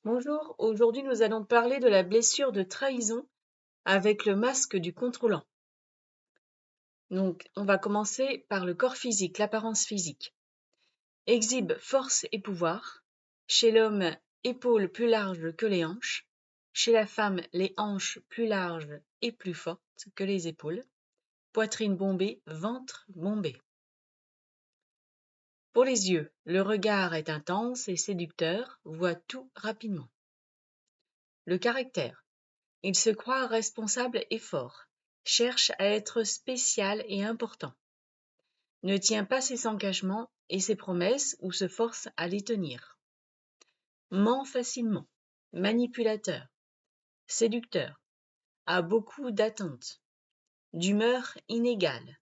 Bonjour, aujourd'hui nous allons parler de la blessure de trahison avec le masque du contrôlant. Donc, on va commencer par le corps physique, l'apparence physique. Exhibe force et pouvoir. Chez l'homme, épaules plus larges que les hanches. Chez la femme, les hanches plus larges et plus fortes que les épaules. Poitrine bombée, ventre bombé. Pour les yeux, le regard est intense et séducteur, voit tout rapidement. Le caractère. Il se croit responsable et fort, cherche à être spécial et important, ne tient pas ses engagements et ses promesses ou se force à les tenir, ment facilement, manipulateur, séducteur, a beaucoup d'attentes, d'humeur inégale,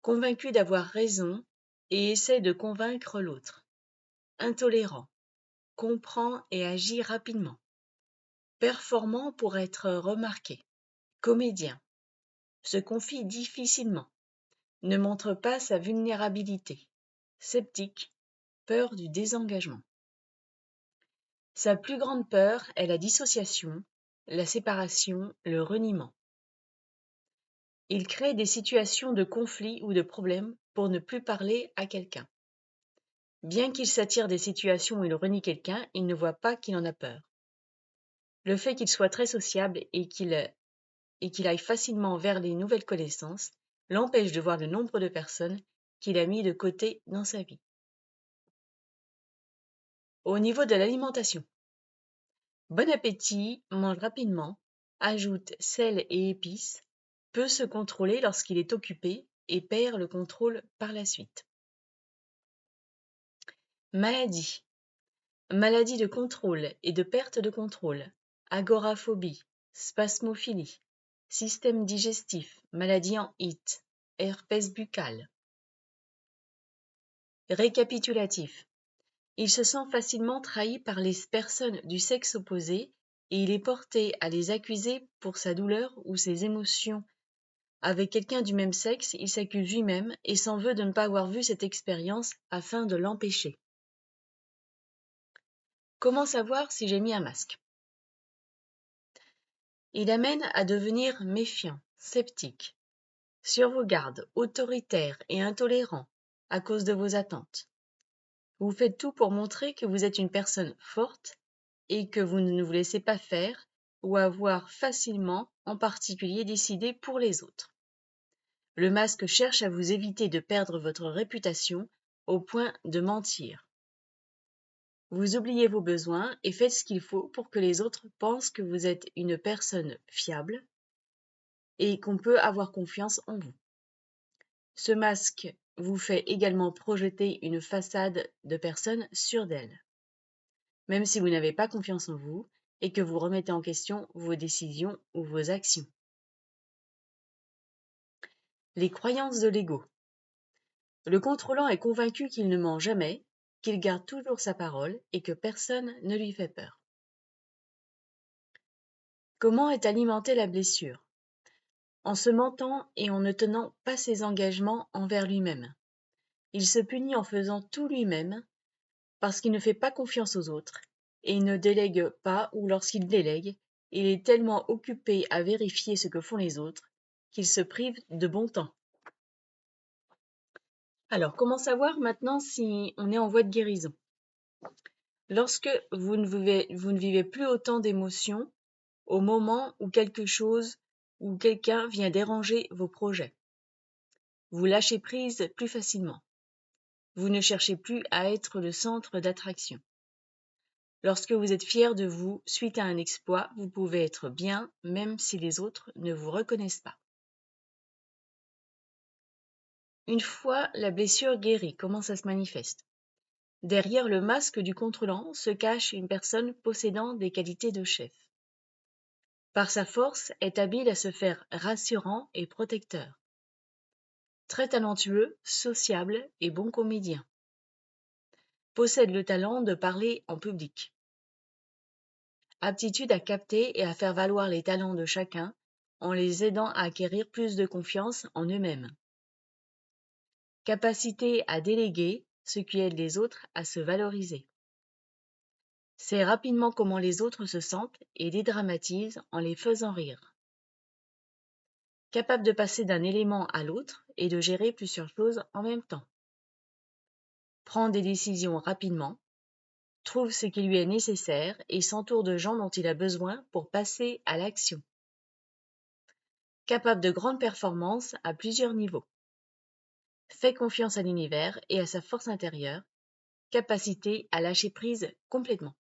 convaincu d'avoir raison et essaie de convaincre l'autre, intolérant, comprend et agit rapidement, performant pour être remarqué, comédien, se confie difficilement, ne montre pas sa vulnérabilité, sceptique, peur du désengagement. Sa plus grande peur est la dissociation, la séparation, le reniement. Il crée des situations de conflit ou de problème pour ne plus parler à quelqu'un. Bien qu'il s'attire des situations où il renie quelqu'un, il ne voit pas qu'il en a peur. Le fait qu'il soit très sociable et qu'il aille facilement vers les nouvelles connaissances l'empêche de voir le nombre de personnes qu'il a mis de côté dans sa vie. Au niveau de l'alimentation, bon appétit, mange rapidement, ajoute sel et épices, peut se contrôler lorsqu'il est occupé et perd le contrôle par la suite. Maladie. Maladie de contrôle et de perte de contrôle, agoraphobie, spasmophilie, système digestif, maladie en HIT, herpès buccal. Récapitulatif. Il se sent facilement trahi par les personnes du sexe opposé et il est porté à les accuser pour sa douleur ou ses émotions. Avec quelqu'un du même sexe, il s'accuse lui-même et s'en veut de ne pas avoir vu cette expérience afin de l'empêcher. Comment savoir si j'ai mis un masque? Il amène à devenir méfiant, sceptique, sur vos gardes, autoritaire et intolérant à cause de vos attentes. Vous faites tout pour montrer que vous êtes une personne forte et que vous ne vous laissez pas faire ou avoir facilement, en particulier, décidé pour les autres. Le masque cherche à vous éviter de perdre votre réputation au point de mentir. Vous oubliez vos besoins et faites ce qu'il faut pour que les autres pensent que vous êtes une personne fiable et qu'on peut avoir confiance en vous. Ce masque vous fait également projeter une façade de personne sûre d'elle, même si vous n'avez pas confiance en vous et que vous remettez en question vos décisions ou vos actions. Les croyances de l'ego. Le contrôlant est convaincu qu'il ne ment jamais, qu'il garde toujours sa parole et que personne ne lui fait peur. Comment est alimentée la blessure? En se mentant et en ne tenant pas ses engagements envers lui-même. Il se punit en faisant tout lui-même parce qu'il ne fait pas confiance aux autres et il ne délègue pas ou lorsqu'il délègue, il est tellement occupé à vérifier ce que font les autres qu'il se prive de bon temps. Alors, comment savoir maintenant si on est en voie de guérison? Lorsque vous ne vivez plus autant d'émotions au moment où quelque chose ou quelqu'un vient déranger vos projets. Vous lâchez prise plus facilement. Vous ne cherchez plus à être le centre d'attraction. Lorsque vous êtes fier de vous suite à un exploit, vous pouvez être bien même si les autres ne vous reconnaissent pas. Une fois la blessure guérie, comment ça se manifeste? Derrière le masque du contrôlant se cache une personne possédant des qualités de chef. Par sa force, est habile à se faire rassurant et protecteur. Très talentueux, sociable et bon comédien. Possède le talent de parler en public. Aptitude à capter et à faire valoir les talents de chacun en les aidant à acquérir plus de confiance en eux-mêmes. Capacité à déléguer, ce qui aide les autres à se valoriser. Sait rapidement comment les autres se sentent et dédramatise en les faisant rire. Capable de passer d'un élément à l'autre et de gérer plusieurs choses en même temps. Prend des décisions rapidement, trouve ce qui lui est nécessaire et s'entoure de gens dont il a besoin pour passer à l'action. Capable de grandes performances à plusieurs niveaux. Fait confiance à l'univers et à sa force intérieure, capacité à lâcher prise complètement.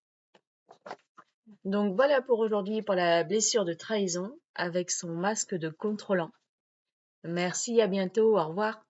Donc voilà pour aujourd'hui pour la blessure de trahison avec son masque de contrôlant. Merci, à bientôt, au revoir.